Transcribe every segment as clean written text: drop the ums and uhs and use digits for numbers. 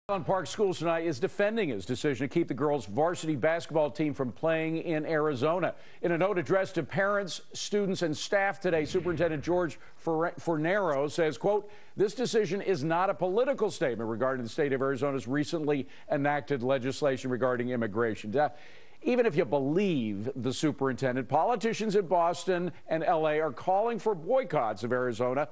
On Park Schools tonight is defending his decision to keep the girls' varsity basketball team from playing in Arizona. In a note addressed to parents, students, and staff today, Superintendent George Fornero says, quote, "This decision is not a political statement regarding the state of Arizona's recently enacted legislation regarding immigration." Even if you believe the superintendent, politicians in Boston and L.A. are calling for boycotts of Arizona,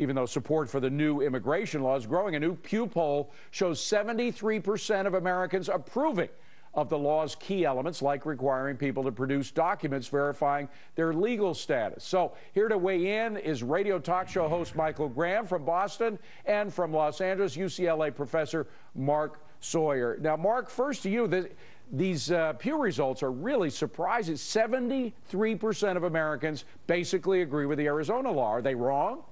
even though support for the new immigration law is growing. A new Pew poll shows 73% of Americans approving of the law's key elements, like requiring people to produce documents verifying their legal status. So here to weigh in is radio talk show host Michael Graham from Boston, and from Los Angeles, UCLA professor Mark Sawyer. Now, Mark, first to you. These Pew results are really surprising. 73% of Americans basically agree with the Arizona law. Are they wrong?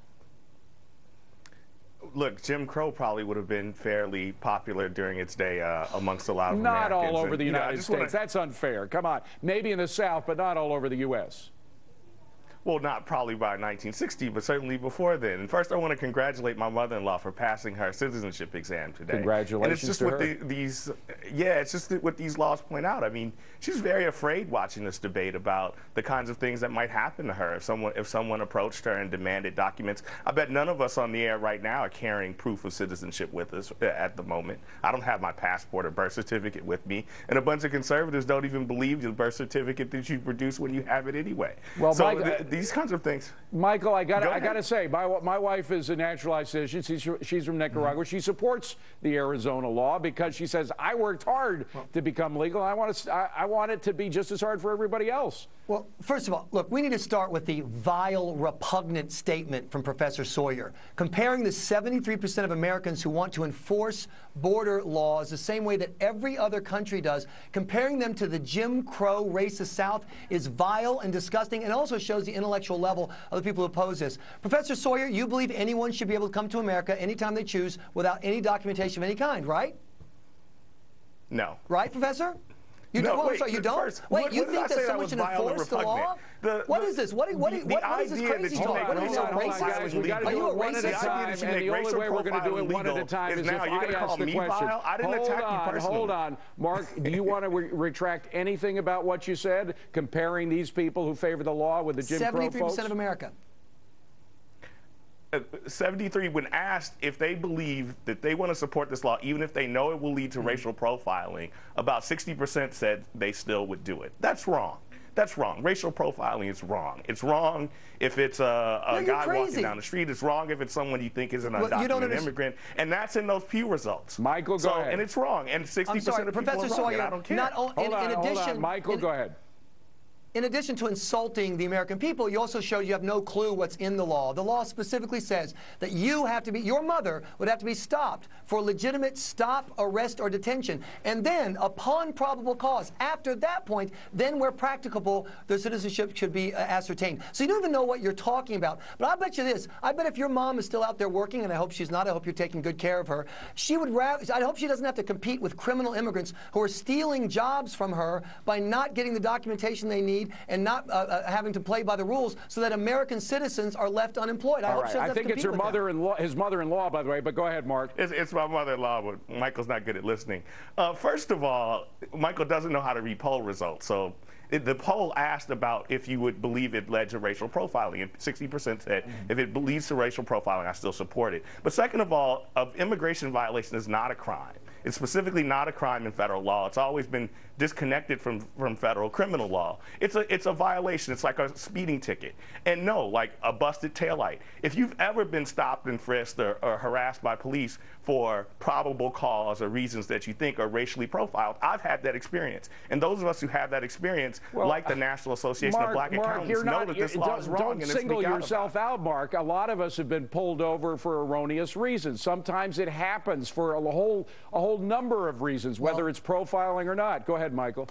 Look, Jim Crow probably would have been fairly popular during its day amongst a lot of Americans. Not all over the United States. That's unfair. Come on. Maybe in the South, but not all over the U.S. Well, not probably by 1960, but certainly before then. And first, I want to congratulate my mother-in-law for passing her citizenship exam today. Congratulations and it's just to what her. It's just what these laws point out. I mean, she's very afraid watching this debate about the kinds of things that might happen to her if someone approached her and demanded documents. I bet none of us on the air right now are carrying proof of citizenship with us at the moment. I don't have my passport or birth certificate with me, and a bunch of conservatives don't even believe the birth certificate that you produce when you have it anyway. Well, so these kinds of things. Michael, I got to say, my wife is a naturalized citizen. She's from Nicaragua. She supports the Arizona law because she says, I worked hard to become legal. I want it to be just as hard for everybody else. Well, first of all, look, we need to start with the vile, repugnant statement from Professor Sawyer, comparing the 73% of Americans who want to enforce border laws the same way that every other country does. Comparing them to the Jim Crow racist South is vile and disgusting, and also shows the intellectual level of the people who oppose this. Professor Sawyer, you believe anyone should be able to come to America anytime they choose without any documentation of any kind, right? No. Right, Professor? You no, don't? Wait, So you don't? First, wait, you think that someone should enforce the law? What is this? What is this crazy talk? What are you, a racist? Are you a racist? And the only way we're going to do it one at a time is if I ask the question. I didn't attack you personally. Hold on. Mark, do you want to retract anything about what you said, comparing these people who favor the law with the Jim Crow folks? 73% of America. 73, when asked if they believe that they want to support this law, even if they know it will lead to racial profiling, about 60% said they still would do it. That's wrong. That's wrong. Racial profiling is wrong. It's wrong if it's a guy walking down the street. It's wrong if it's someone you think is an undocumented immigrant. And that's in those Pew results. Michael, go ahead. And it's wrong. And 60% of people are wrong, and I don't care. Hold on. Michael, go ahead. In addition to insulting the American people, you also showed you have no clue what's in the law. The law specifically says that you have to be, your mother would have to be stopped for legitimate stop, arrest, or detention. And then, upon probable cause, after that point, then where practicable, the citizenship should be ascertained. So you don't even know what you're talking about. But I bet you this. I bet if your mom is still out there working, and I hope she's not, I hope you're taking good care of her, she would rather, I hope she doesn't have to compete with criminal immigrants who are stealing jobs from her by not getting the documentation they need and not having to play by the rules, so that American citizens are left unemployed. I think it's her mother-in-law, his mother-in-law, by the way, but go ahead, Mark. It's my mother-in-law, but Michael's not good at listening. First of all, Michael doesn't know how to read poll results. So the poll asked about if you would believe it led to racial profiling, and 60% said if it leads to racial profiling, I still support it. But second of all, immigration violation is not a crime. It's specifically not a crime in federal law. It's always been disconnected from federal criminal law. It's a violation. It's like a speeding ticket. And no, like a busted taillight. If you've ever been stopped and frisked or harassed by police for probable cause or reasons that you think are racially profiled, I've had that experience. And those of us who have that experience, like the National Association of Black Accountants, know that this law is wrong. Don't single yourself out, Mark. A lot of us have been pulled over for erroneous reasons. Sometimes it happens for a whole number of reasons, whether it's profiling or not. Go ahead, Michael.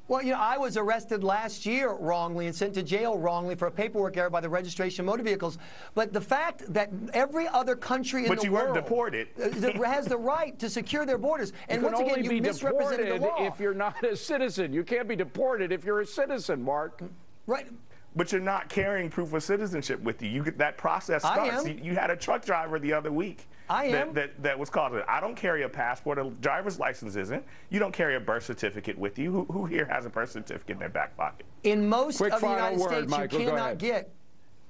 Well, you know, I was arrested last year wrongly and sent to jail wrongly for a paperwork error by the registration of motor vehicles. But the fact that every other country in the world weren't deported. Has the right to secure their borders. And you once again, you misrepresented the law. If you're not a citizen. You can't be deported if you're a citizen, Mark. Right. But you're not carrying proof of citizenship with you. That process starts. You had a truck driver the other week that was called it. I don't carry a passport. A driver's license isn't. You don't carry a birth certificate with you. Who here has a birth certificate in their back pocket? In most of the final United word, States, Michael, you cannot get.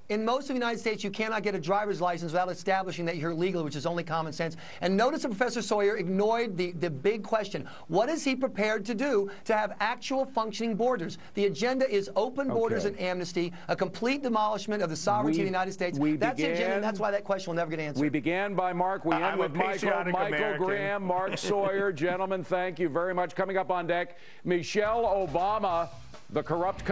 In most of the United States, you cannot get a driver's license without establishing that you're legal, which is only common sense. And notice that Professor Sawyer ignored the big question. What is he prepared to do to have actual functioning borders? The agenda is open borders and amnesty, a complete demolishment of the sovereignty of the United States. That's the agenda, and that's why that question will never get answered. We began by Mark. We end with Michael Graham, Mark Sawyer. Gentlemen, thank you very much. Coming up on deck, Michelle Obama, the corrupt